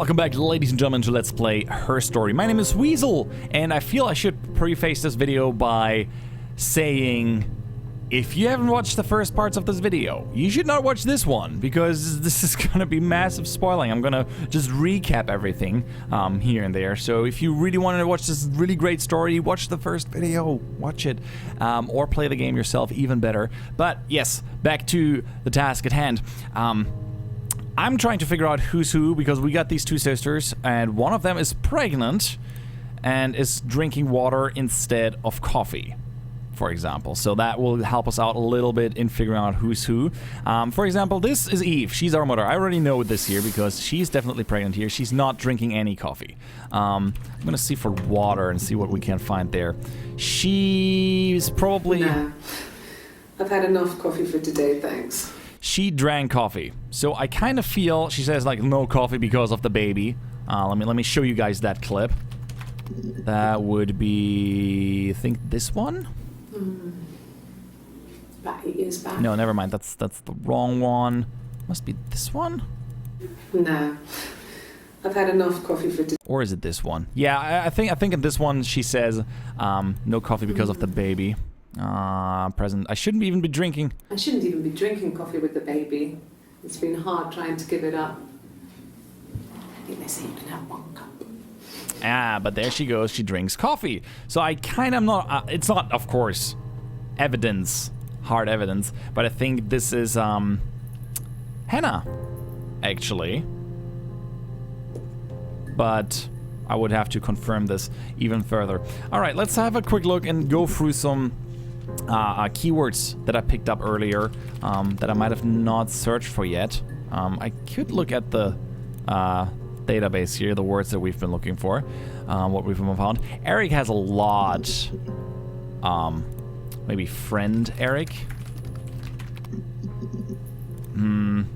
Welcome back, ladies and gentlemen, to Let's Play Her Story. My name is Weasel, and I feel I should preface this video by saying, if you haven't watched the first parts of this video, you should not watch this one, because this is gonna be massive spoiling. I'm gonna just recap everything here and there. So if you really want to watch this really great story, watch the first video, watch it, or play the game yourself, even better. But yes, back to the task at hand. I'm trying to figure out who's who, because we got these two sisters, and one of them is pregnant and is drinking water instead of coffee, for example. So that will help us out a little bit in figuring out who's who. For example, this is Eve. She's our mother. I already know this here because she's definitely pregnant here. She's not drinking any coffee. I'm gonna see for water and see what we can find there. She's probably... No. I've had enough coffee for today, thanks. She drank coffee. So I kind of feel, she says like no coffee because of the baby. Let me show you guys that clip. That would be, I think this one? About 8 years back. No, never mind. That's the wrong one. Must be this one? No. I've had enough coffee for today. Or is it this one? Yeah, I think in this one she says no coffee because of the baby. Present. I shouldn't even be drinking. I shouldn't even be drinking coffee with the baby. It's been hard trying to give it up. I think they say you can have 1 cup. But there she goes. She drinks coffee. So I kind of not... it's not, of course, evidence, hard evidence, but I think this is Hannah, actually. But I would have to confirm this even further. All right, let's have a quick look and go through some keywords that I picked up earlier that I might have not searched for yet. I could look at the database here, the words that we've been looking for, what we've found. Eric has a lot. Maybe friend Eric.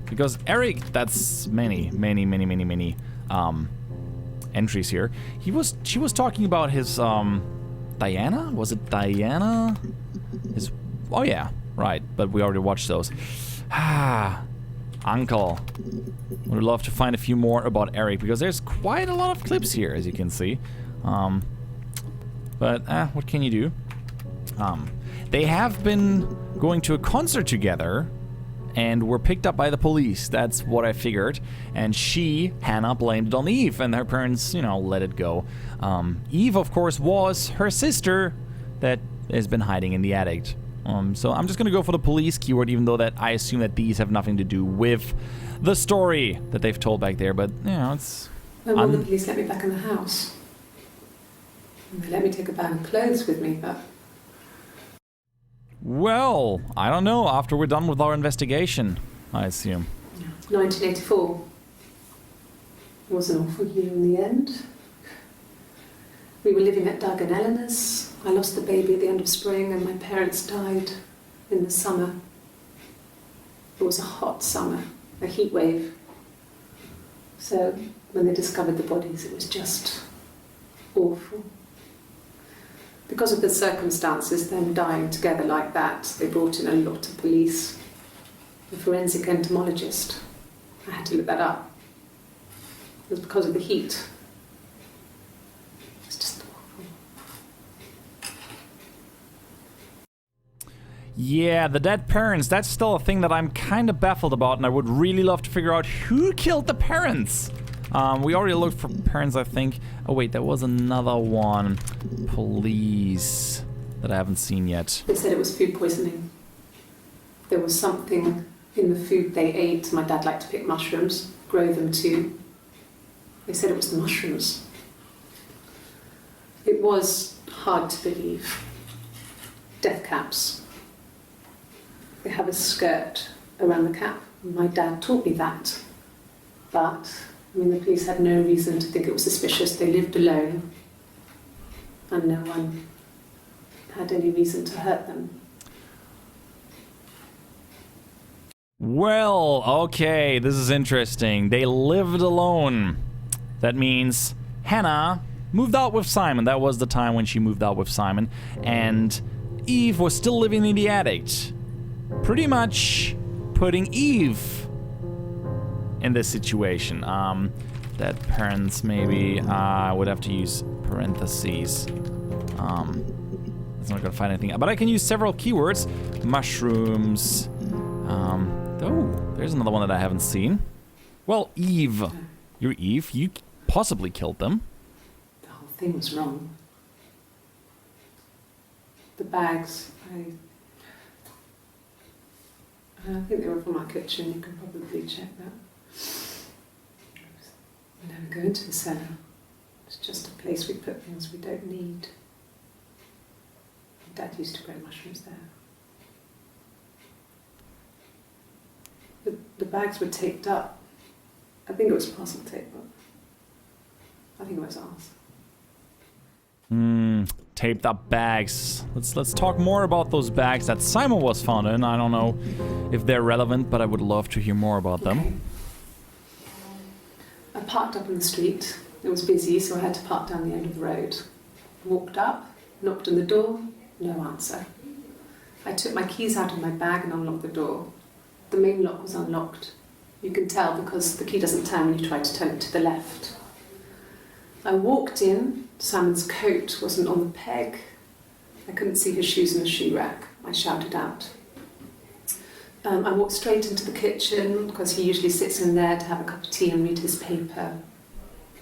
Because Eric, that's many entries here. She was talking about his Diana? Was it Diana? Oh yeah, right, but we already watched those. Uncle. Would love to find a few more about Eric, because there's quite a lot of clips here, as you can see. But what can you do? They have been going to a concert together and were picked up by the police. That's what I figured. And she, Hannah, blamed it on Eve, and her parents, you know, let it go. Eve, of course, was her sister that has been hiding in the attic. So I'm just gonna go for the police keyword, even though that I assume that these have nothing to do with the story that they've told back there. But, you know, it's... When will the police let me back in the house? They let me take a bag of clothes with me, but... Well, I don't know. After we're done with our investigation, I assume. 1984 was an awful year in the end. We were living at Doug and Eleanor's. I lost the baby at the end of spring, and my parents died in the summer. It was a hot summer, a heat wave. So when they discovered the bodies, it was just awful. Because of the circumstances, them dying together like that, they brought in a lot of police. The forensic entomologist. I had to look that up. It was because of the heat. It's just awful. Yeah, the dead parents, that's still a thing that I'm kind of baffled about, and I would really love to figure out who killed the parents. We already looked for parents, I think. Oh wait, there was another one. Police that I haven't seen yet. They said it was food poisoning. There was something in the food they ate. My dad liked to pick mushrooms, grow them too. They said it was the mushrooms. It was hard to believe. Death caps. They have a skirt around the cap. My dad taught me that. But, I mean, the police had no reason to think it was suspicious. They lived alone. And no one had any reason to hurt them. Well, okay, this is interesting. They lived alone. That means Hannah moved out with Simon. That was the time when she moved out with Simon. And Eve was still living in the attic. Pretty much putting Eve in this situation. Dead parents, maybe. I would have to use parentheses. It's not gonna find anything. But I can use several keywords. Mushrooms. Oh, there's another one that I haven't seen. Well, Eve. You're Eve. You possibly killed them. The whole thing was wrong. The bags, I think they were from our kitchen. You can probably check that. We never go into the cellar. It's just a place we put things we don't need. Dad used to grow mushrooms there. The bags were taped up. I think it was parcel tape, but I think it was ours. Taped up bags. Let's talk more about those bags that Simon was found in. I don't know if they're relevant, but I would love to hear more about them. I parked up on the street. It was busy, so I had to park down the end of the road. Walked up, knocked on the door, no answer. I took my keys out of my bag and unlocked the door. The main lock was unlocked. You can tell because the key doesn't turn when you try to turn it to the left. I walked in. Simon's coat wasn't on the peg. I couldn't see his shoes in the shoe rack. I shouted out. I walked straight into the kitchen because he usually sits in there to have a cup of tea and read his paper,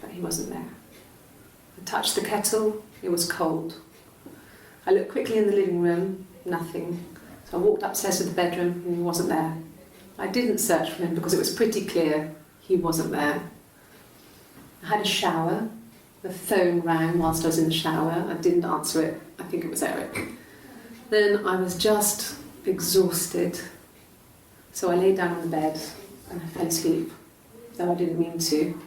but he wasn't there. I touched the kettle. It was cold. I looked quickly in the living room. Nothing. So I walked upstairs to the bedroom and he wasn't there. I didn't search for him because it was pretty clear he wasn't there. I had a shower. The phone rang whilst I was in the shower. I didn't answer it. I think it was Eric. Then I was just exhausted. So I lay down on the bed and I fell asleep, though I didn't mean to.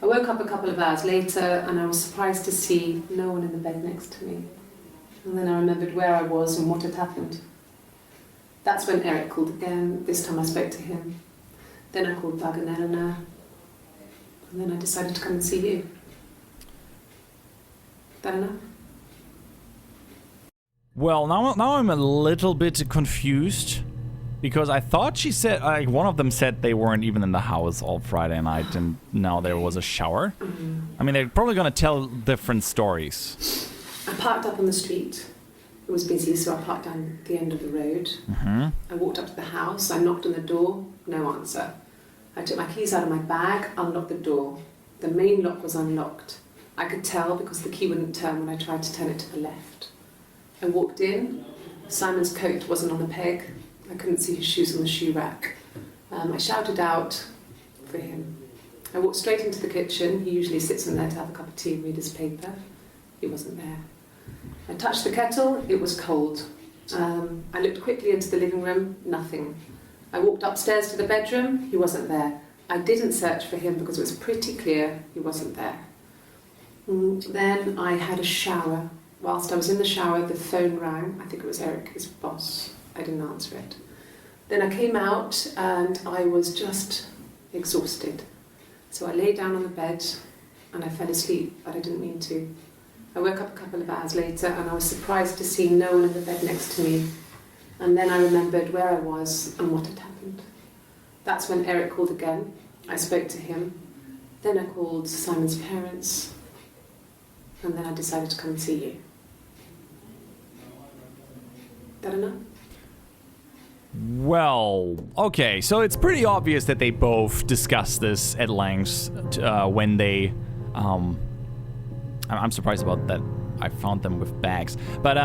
I woke up a couple of hours later and I was surprised to see no one in the bed next to me. And then I remembered where I was and what had happened. That's when Eric called again. This time I spoke to him. Then I called Doug and Eleanor. And then I decided to come and see you. That enough? Well, now I'm a little bit confused. Because I thought she said, one of them said they weren't even in the house all Friday night and now there was a shower. I mean, they're probably going to tell different stories. I parked up on the street. It was busy, so I parked down the end of the road. I walked up to the house. I knocked on the door. No answer. I took my keys out of my bag, unlocked the door. The main lock was unlocked. I could tell because the key wouldn't turn when I tried to turn it to the left. I walked in. Simon's coat wasn't on the peg. I couldn't see his shoes on the shoe rack. I shouted out for him. I walked straight into the kitchen. He usually sits in there to have a cup of tea and read his paper. He wasn't there. I touched the kettle. It was cold. I looked quickly into the living room. Nothing. I walked upstairs to the bedroom. He wasn't there. I didn't search for him because it was pretty clear he wasn't there. Then I had a shower. Whilst I was in the shower, the phone rang. I think it was Eric, his boss. I didn't answer it. Then I came out and I was just exhausted. So I lay down on the bed and I fell asleep, but I didn't mean to. I woke up a couple of hours later and I was surprised to see no one in the bed next to me. And then I remembered where I was and what had happened. That's when Eric called again. I spoke to him. Then I called Simon's parents. And then I decided to come and see you. That enough? Well, okay, so it's pretty obvious that they both discussed this at length when they... I'm surprised about that. I found them with bags. But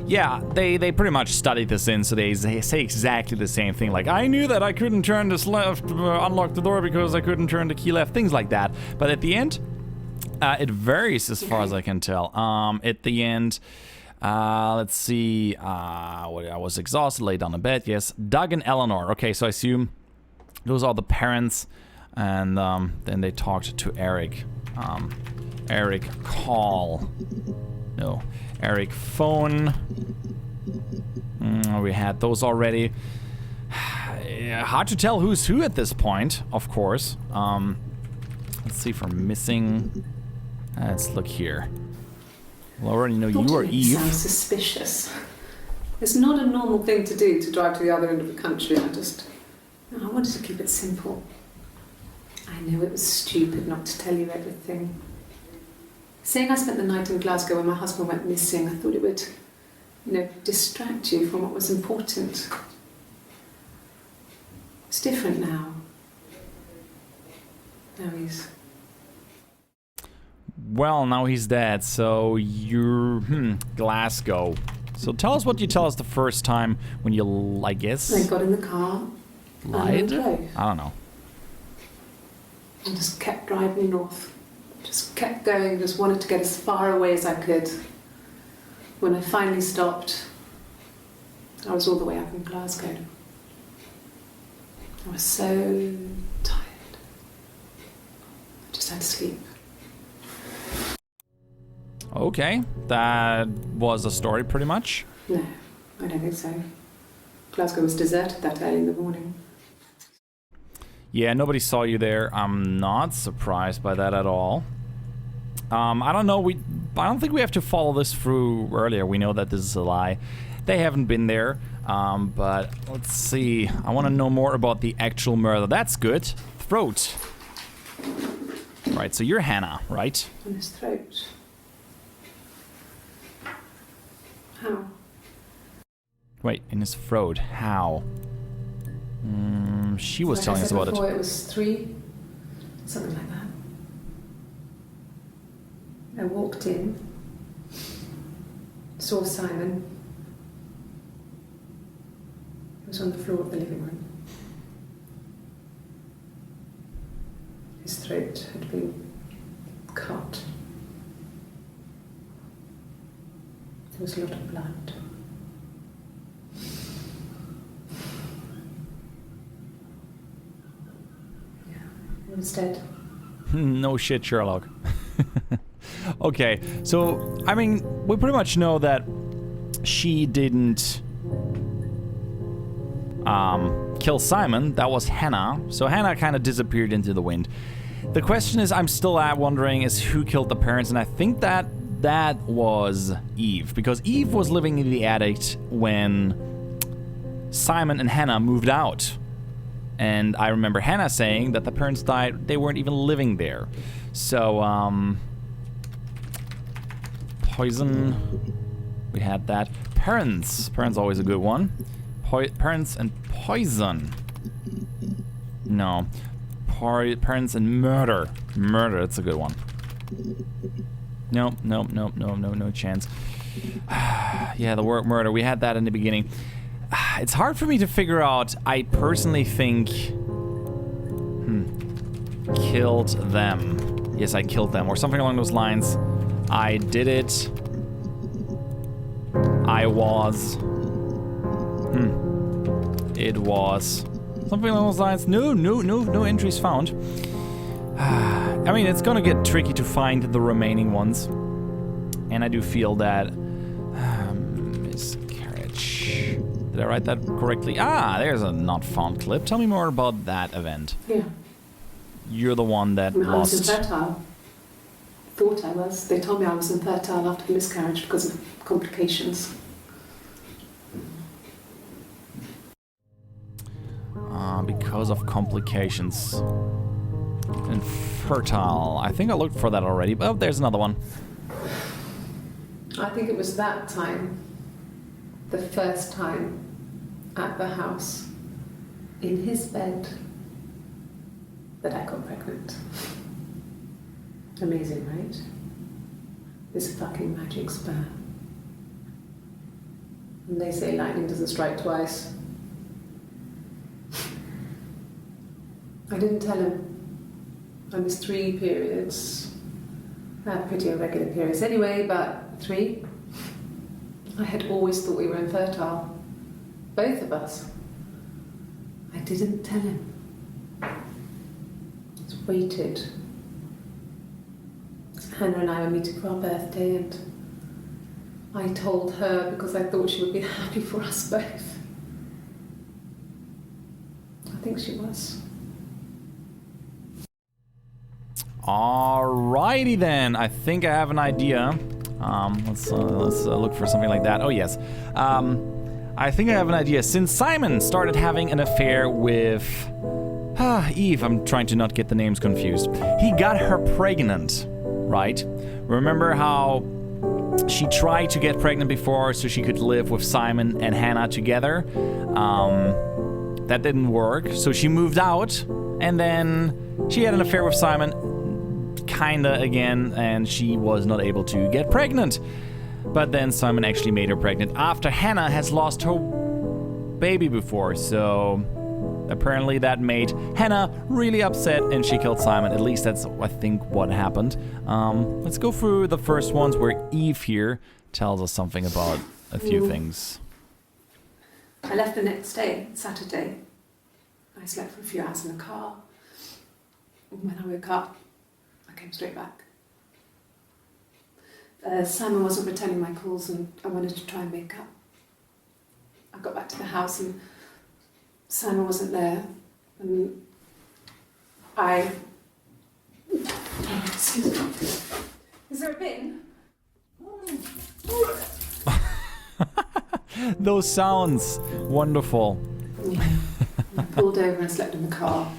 yeah, they pretty much studied this in, so they say exactly the same thing. Like, I knew that I couldn't turn this left, unlock the door because I couldn't turn the key left, things like that. But at the end, it varies as far as I can tell. At the end... let's see, I was exhausted, laid down in bed, yes. Doug and Eleanor, okay, so I assume those are the parents, and then they talked to Eric. Eric call. No, Eric phone. We had those already. Hard to tell who's who at this point, of course. Let's see for missing. Let's look here. Laura, you know, you are Eve. Sounds suspicious. It's not a normal thing to do, to drive to the other end of the country. I wanted to keep it simple. I I knew it was stupid not to tell you everything. Saying I spent the night in Glasgow when my husband went missing, I thought it would, distract you from what was important. It's different now. Now he's... Well, now he's dead, so you're... Glasgow. So tell us what you tell us the first time when you, I guess... I got in the car. Lied? And I drove. I don't know. And just kept driving north. Just kept going, just wanted to get as far away as I could. When I finally stopped, I was all the way up in Glasgow. I was so tired. I just had to sleep. Okay, that was a story pretty much. No, I don't think so. Glasgow was deserted that early in the morning. Yeah, nobody saw you there. I'm not surprised by that at all. I don't know, I don't think we have to follow this through earlier. We know that this is a lie. They haven't been there, but let's see. I want to know more about the actual murder. That's good. Throat. Right, so you're Hannah, right? On his throat. How? Wait, in his throat. How? She was telling us about before, it. It was 3, something like that. I walked in, saw Simon. He was on the floor of the living room. His throat had been cut. There was a lot of blood. Yeah, he was dead. No shit, Sherlock. Okay, so, I mean, we pretty much know that she didn't kill Simon. That was Hannah. So Hannah kind of disappeared into the wind. The question is, I'm still wondering, is who killed the parents, and I think that was Eve, because Eve was living in the attic when Simon and Hannah moved out. And I remember Hannah saying that the parents died, they weren't even living there. So, poison, we had that. Parents always a good one. Parents and poison. No. Parents and murder. Murder, that's a good one. No chance. Yeah, the word murder, we had that in the beginning. It's hard for me to figure out. I personally think... Killed them. Yes, I killed them, or something along those lines. I did it. I was... It was... Something along those lines. No entries found. I mean, it's gonna get tricky to find the remaining ones. And I do feel that... miscarriage... Did I write that correctly? Ah, there's a not found clip. Tell me more about that event. Yeah. You're the one that I was lost... infertile. Thought I was. They told me I was infertile after the miscarriage because of complications. Because of complications. Infertile. I think I looked for that already. Oh, there's another one. I think it was that time, the first time, at the house, in his bed, that I got pregnant. Amazing, right? This fucking magic sperm. And they say lightning doesn't strike twice. I didn't tell him. I missed 3 periods. I had pretty irregular periods anyway, but 3. I had always thought we were infertile. Both of us. I didn't tell him. Just waited. Hannah and I were meeting for our birthday, and I told her because I thought she would be happy for us both. I think she was. Alrighty then, I think I have an idea. Let's look for something like that. Oh yes. I think I have an idea. Since Simon started having an affair with Eve, I'm trying to not get the names confused. He got her pregnant, right? Remember how she tried to get pregnant before so she could live with Simon and Hannah together? That didn't work, so she moved out, and then she had an affair with Simon, kinda again, and she was not able to get pregnant. But then Simon actually made her pregnant after Hannah has lost her baby before, so apparently that made Hannah really upset and she killed Simon. At least that's, I think, what happened. Let's go through the first ones where Eve here tells us something about a few things. I left the next day, Saturday. I slept for a few hours in the car. When I woke up, I came straight back. Simon wasn't returning my calls and I wanted to try and make up. I got back to the house and Simon wasn't there. And excuse me. Is there a bin? Those sounds. Wonderful. Yeah. I pulled over and slept in the car.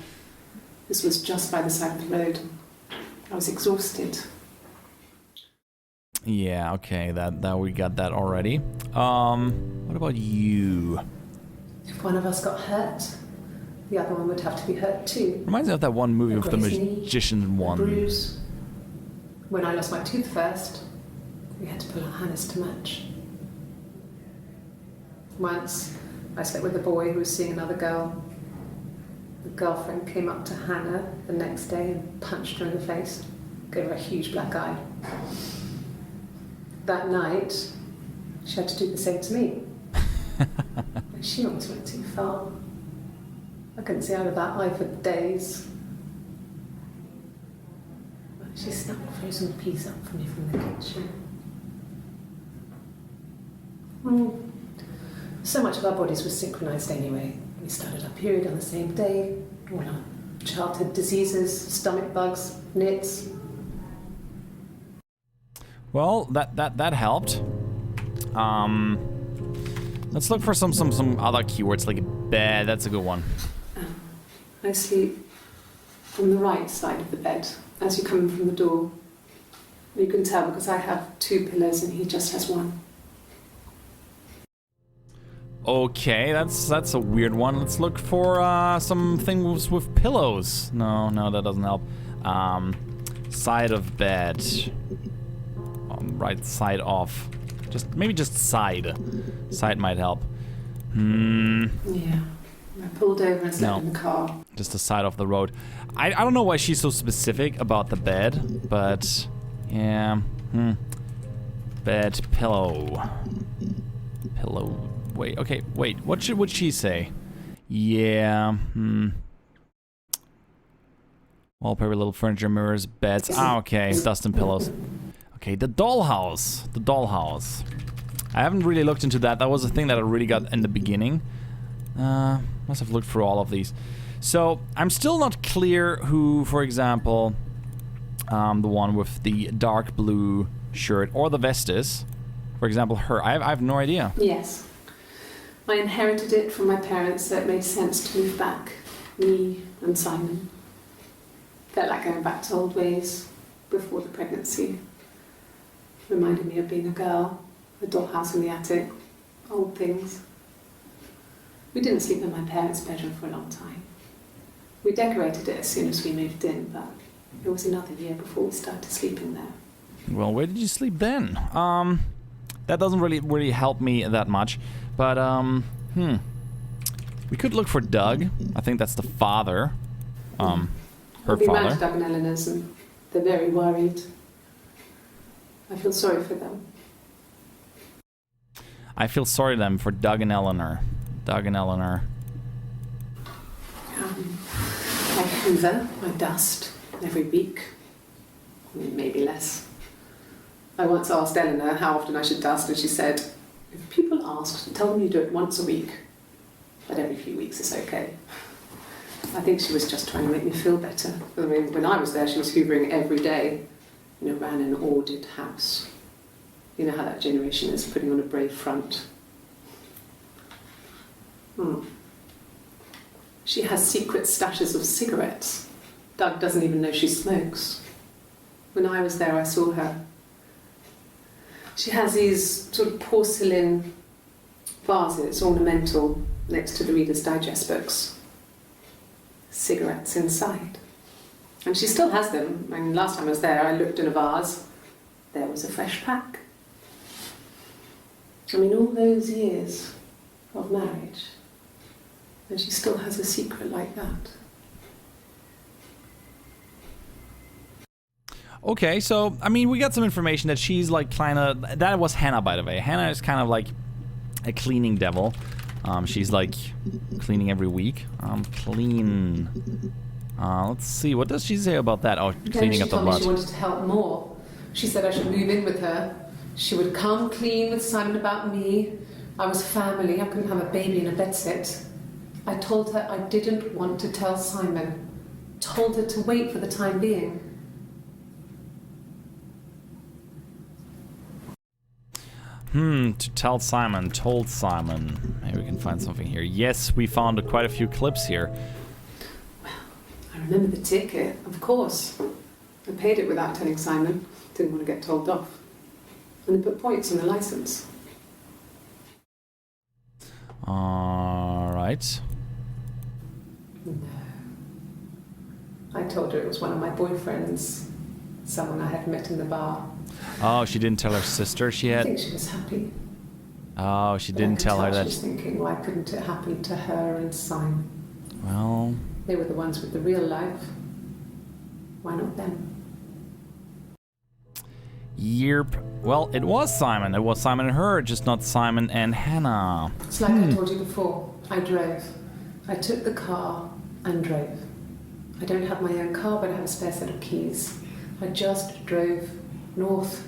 This was just by the side of the road. I was exhausted. Yeah, okay, that we got that already. What about you? If one of us got hurt, the other one would have to be hurt too. Reminds me of that one movie A with the grazed knee, magician one. A bruise. When I lost my tooth first, we had to pull our harness to match. Once, I slept with a boy who was seeing another girl. The girlfriend came up to Hannah the next day and punched her in the face, gave her a huge black eye. That night, she had to do the same to me. She almost went too far. I couldn't see out of that eye for days. But she snuck a frozen pizza up for me from the kitchen. Well, so much of our bodies was synchronized anyway. We started our period on the same day. All our childhood diseases, stomach bugs, nits. Well, that helped. Let's look for some other keywords like bed. That's a good one. I sleep on the right side of the bed as you come in from the door. You can tell because I have two pillows and he just has one. Okay, that's a weird one. Let's look for some things with pillows. No, that doesn't help. Side of bed. Right side off. Maybe just side. Side might help. Yeah. I pulled over and slept in the car. Just the side of the road. I don't know why she's so specific about the bed, but yeah. Bed, pillow. Pillow. Wait, okay, wait. What would she say? Yeah. Wallpaper, little furniture, mirrors, beds. Okay. Dust and pillows. Okay, the dollhouse. The dollhouse. I haven't really looked into that. That was a thing that I really got in the beginning. Must have looked through all of these. So, I'm still not clear who, for example, the one with the dark blue shirt or the vest is. For example, her. I have no idea. Yes. I inherited it from my parents, so it made sense to move back. Me and Simon. Felt like going back to old ways before the pregnancy. Reminded me of being a girl, the dollhouse in the attic, old things. We didn't sleep in my parents' bedroom for a long time. We decorated it as soon as we moved in, but it was another year before we started sleeping there. Well, where did you sleep then? That doesn't really help me that much, but we could look for Doug. I think that's the father. Her We father. met Doug and Eleanor's and they're very worried. I feel sorry for them. I feel sorry them for Doug and Eleanor. Doug and Eleanor. I hoover, I dust every week. Maybe less. I once asked Eleanor how often I should dust and she said, if people ask, tell them you do it once a week. But every few weeks is okay. I think she was just trying to make me feel better. I mean, when I was there, she was hoovering every day. Ran an ordered house. You know how that generation is, putting on a brave front. She has secret stashes of cigarettes. Doug doesn't even know she smokes. When I was there, I saw her. She has these sort of porcelain vases, ornamental, next to the Reader's Digest books. Cigarettes inside. And she still has them. I mean, last time I was there, I looked in a vase. There was a fresh pack. I mean, all those years of marriage, and she still has a secret like that. Okay, so, I mean, we got some information that she's like kind of... That was Hannah, by the way. Hannah is kind of like a cleaning devil. She's like cleaning every week. Clean. Let's see, what does she say about that? Oh, cleaning up the blood. She wanted to help more. She said I should move in with her. She would come clean with Simon about me. I was family. I couldn't have a baby in a bedsit. I told her I didn't want to tell Simon. Told her to wait for the time being. To tell Simon, told Simon. Maybe we can find something here. Yes, we found quite a few clips here. Well, I remember the ticket, of course. I paid it without telling Simon. Didn't want to get told off. And they put points on the license. Alright. No. I told her it was one of my boyfriends. Someone I had met in the bar. Oh, she didn't tell her sister she I had... think she was happy. Oh, she didn't tell her that... She was thinking, why couldn't it happen to her and Simon? Well... They were the ones with the real life. Why not them? Yerp. Well, it was Simon. It was Simon and her, just not Simon and Hannah. It's like I told you before. I drove. I took the car and drove. I don't have my own car, but I have a spare set of keys. I just drove north.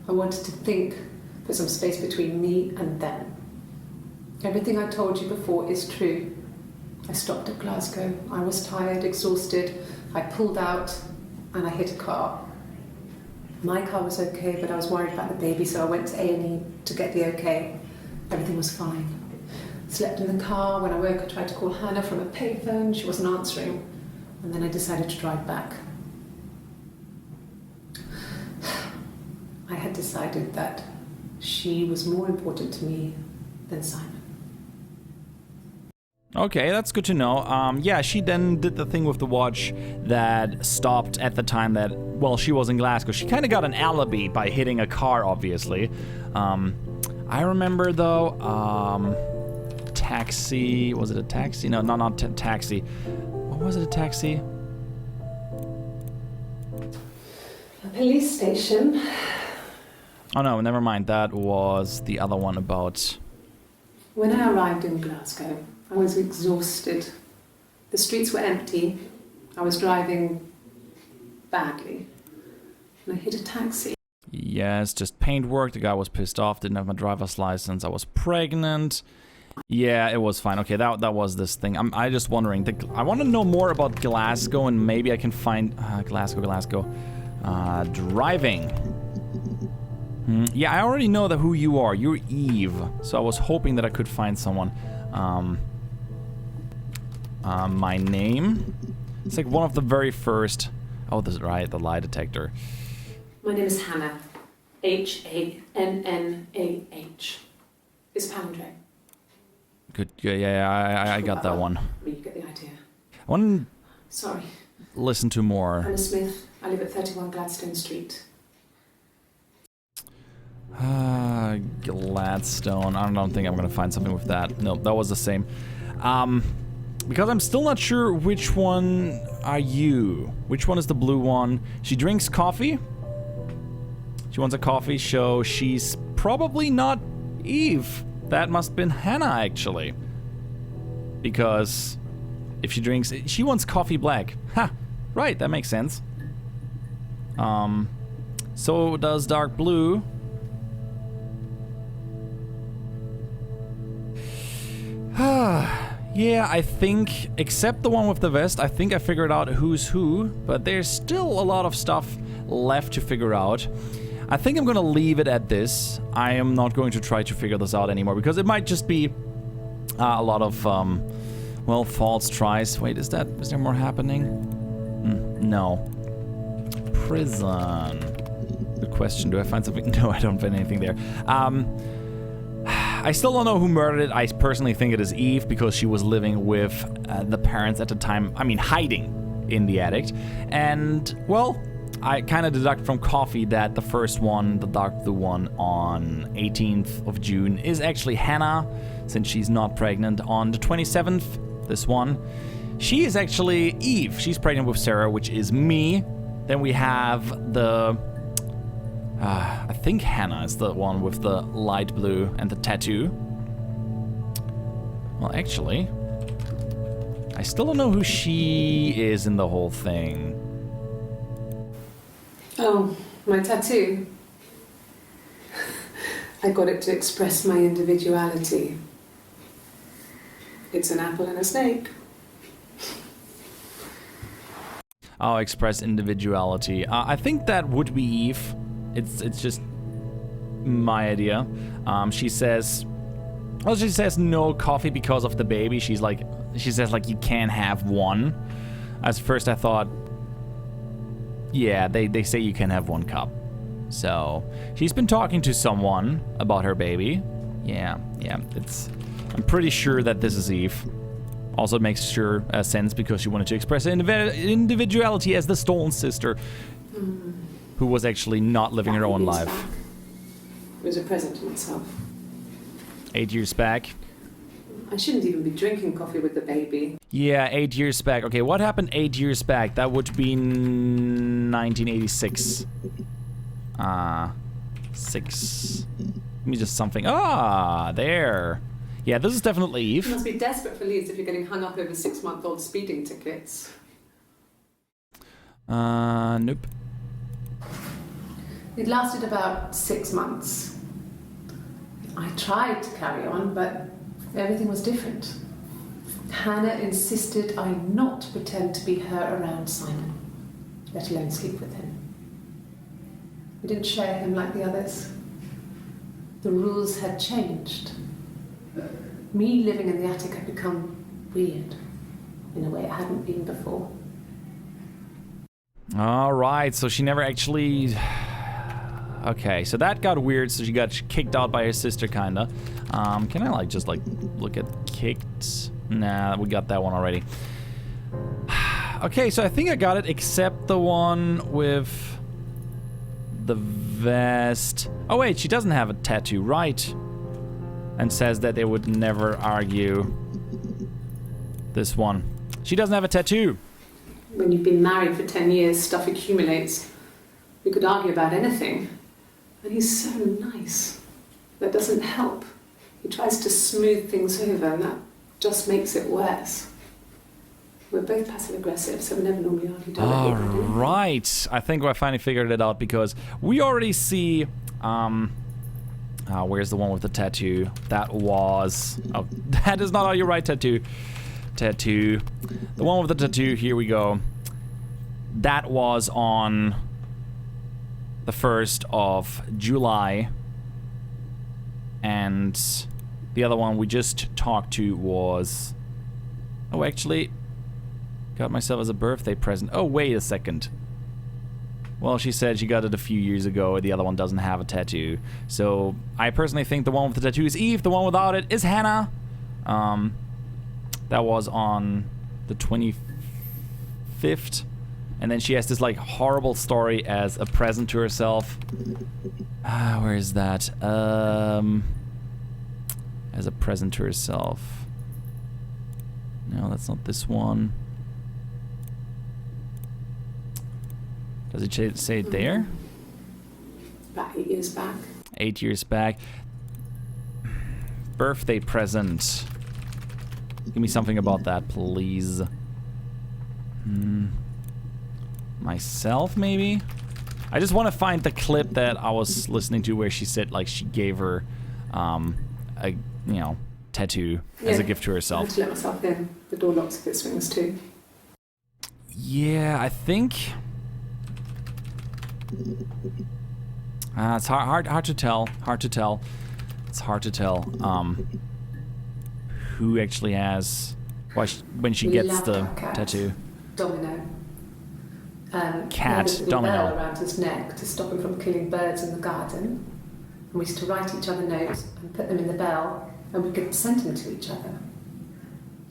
I wanted to think, put some space between me and them. Everything I told you before is true. I stopped at Glasgow. I was tired, exhausted. I pulled out and I hit a car. My car was okay, but I was worried about the baby, so I went to A&E to get the okay. Everything was fine. Slept in the car. When I woke, I tried to call Hannah from a payphone. She wasn't answering. And then I decided to drive back. I had decided that she was more important to me than Simon. Okay, that's good to know. Yeah, she then did the thing with the watch that stopped at the time that, well, she was in Glasgow. She kind of got an alibi by hitting a car, obviously. I remember, though, taxi... Was it a taxi? No, not taxi. What was it, a taxi? A police station. Oh, no, never mind. That was the other one about... When I arrived in Glasgow, I was exhausted. The streets were empty. I was driving badly. And I hit a taxi. Yes, just paint work. The guy was pissed off. Didn't have my driver's license. I was pregnant. Yeah, it was fine. Okay, that was this thing. I just wondering. I want to know more about Glasgow, and maybe I can find... Glasgow. Driving. Yeah, I already know who you are. You're Eve. So I was hoping that I could find someone. My name? It's like one of the very first... Oh, this is right, the lie detector. My name is Hannah. H-A-N-N-A-H. It's palindrome. Good, yeah, I got that one. You get the idea. I want Sorry. to listen to more. Hannah Smith. I live at 31 Gladstone Street. Gladstone. I don't think I'm gonna find something with that. No, that was the same. Because I'm still not sure which one are you. Which one is the blue one? She drinks coffee. She wants a coffee, so she's probably not Eve. That must have been Hannah, actually. Because if she drinks... She wants coffee black. Ha! Right, that makes sense. So does dark blue. Yeah, I think, except the one with the vest, I think I figured out who's who, but there's still a lot of stuff left to figure out. I think I'm gonna leave it at this. I am not going to try to figure this out anymore, because it might just be a lot of, well, Well, false tries. Wait, is there more happening? No. Prison. Good question. Do I find something? No, I don't find anything there. I still don't know who murdered it. I personally think it is Eve because she was living with the parents at the time. I mean, hiding in the attic. And, well, I kind of deduct from Coffee that the first one, the dark blue one on 18th of June, is actually Hannah, since she's not pregnant. On the 27th, this one, she is actually Eve. She's pregnant with Sarah, which is me. Then we have the... I think Hannah is the one with the light blue and the tattoo. Well, actually, I still don't know who she is in the whole thing. Oh, my tattoo. I got it to express my individuality. It's an apple and a snake. Oh, express individuality. I think that would be Eve. It's just my idea. She says no coffee because of the baby. She says like you can't have one. At first I thought, yeah, they say you can have one cup. So she's been talking to someone about her baby. Yeah. I'm pretty sure that this is Eve. Also makes sense because she wanted to express individuality as the stolen sister. Who was actually not living her own life. Back. It was a present to myself. 8 years back. I shouldn't even be drinking coffee with the baby. Yeah, 8 years back. Okay, what happened 8 years back? That would be 1986. 6. Give me just something. There. Yeah, this is definitely Eve. You must be desperate for leads if you're getting hung up over 6-month-old speeding tickets. Nope. It lasted about 6 months. I tried to carry on, but everything was different. Hannah insisted I not pretend to be her around Simon, let alone sleep with him. We didn't share him like the others. The rules had changed. Me living in the attic had become weird, in a way it hadn't been before. All right, so she never actually... Okay, so that got weird, so she got kicked out by her sister, kinda. Can I, just look at kicked? Nah, we got that one already. Okay, so I think I got it, except the one with the vest. Oh, wait, she doesn't have a tattoo, right? And says that they would never argue. This one. She doesn't have a tattoo. When you've been married for 10 years, stuff accumulates. We could argue about anything. And he's so nice. That doesn't help. He tries to smooth things over, and that just makes it worse. We're both passive-aggressive, so we never normally argue directly about anything. Right. I think I finally figured it out because we already see... where's the one with the tattoo? That was... Oh, that is not how you write tattoo. Tattoo. The one with the tattoo, here we go. That was on the 1st of July. And the other one we just talked to was... Oh, actually, got myself as a birthday present. Oh, wait a second. Well, she said she got it a few years ago. The other one doesn't have a tattoo. So I personally think the one with the tattoo is Eve. The one without it is Hannah. That was on the 25th. And then she has this horrible story as a present to herself. Where is that? As a present to herself. No, that's not this one. Does it say it there? About 8 years back. 8 years back. Birthday present. Give me something about that, please. Myself, maybe? I just want to find the clip that I was listening to where she said, she gave her, a, tattoo as a gift to herself. I had to let myself in. The door locks if it swings too. Yeah, I think... it's hard to tell. It's hard to tell. Who actually has when she We gets loved the our cat, tattoo. Domino. Cat, he had a little Domino. bell around his neck to stop him from killing birds in the garden. And we used to write each other notes and put them in the bell, and we could send them to each other.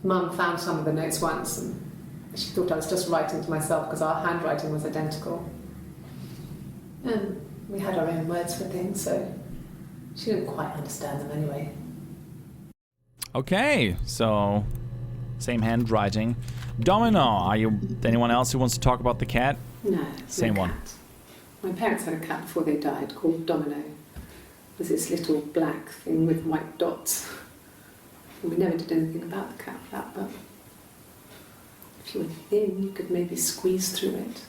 Mum found some of the notes once, and she thought I was just writing to myself because our handwriting was identical. And we had our own words for things, so she didn't quite understand them anyway. Okay, so same handwriting. Domino, are you anyone else who wants to talk about the cat? No, Same no one. cat. My parents had a cat before they died called Domino. It was this little black thing with white dots. And we never did anything about the cat flap, but if you were thin, you could maybe squeeze through it.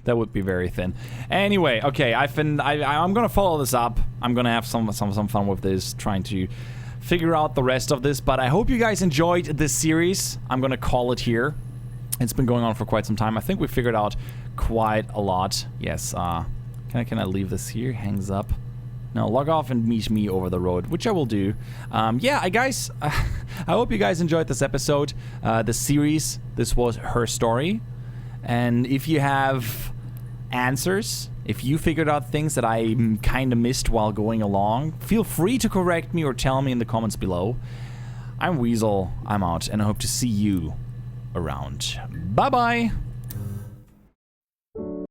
That would be very thin. Anyway, okay, I'm gonna follow this up. I'm gonna have some fun with this, trying to figure out the rest of this. But I hope you guys enjoyed this series. I'm gonna call it here. It's been going on for quite some time. I think we figured out quite a lot. Yes. Can I leave this here? Hangs up. No, log off and meet me over the road, which I will do. Yeah, guys, I hope you guys enjoyed this episode, the series. This was her story. And if you have answers, if you figured out things that I kind of missed while going along, feel free to correct me or tell me in the comments below. I'm Weasel, I'm out, and I hope to see you around. Bye-bye!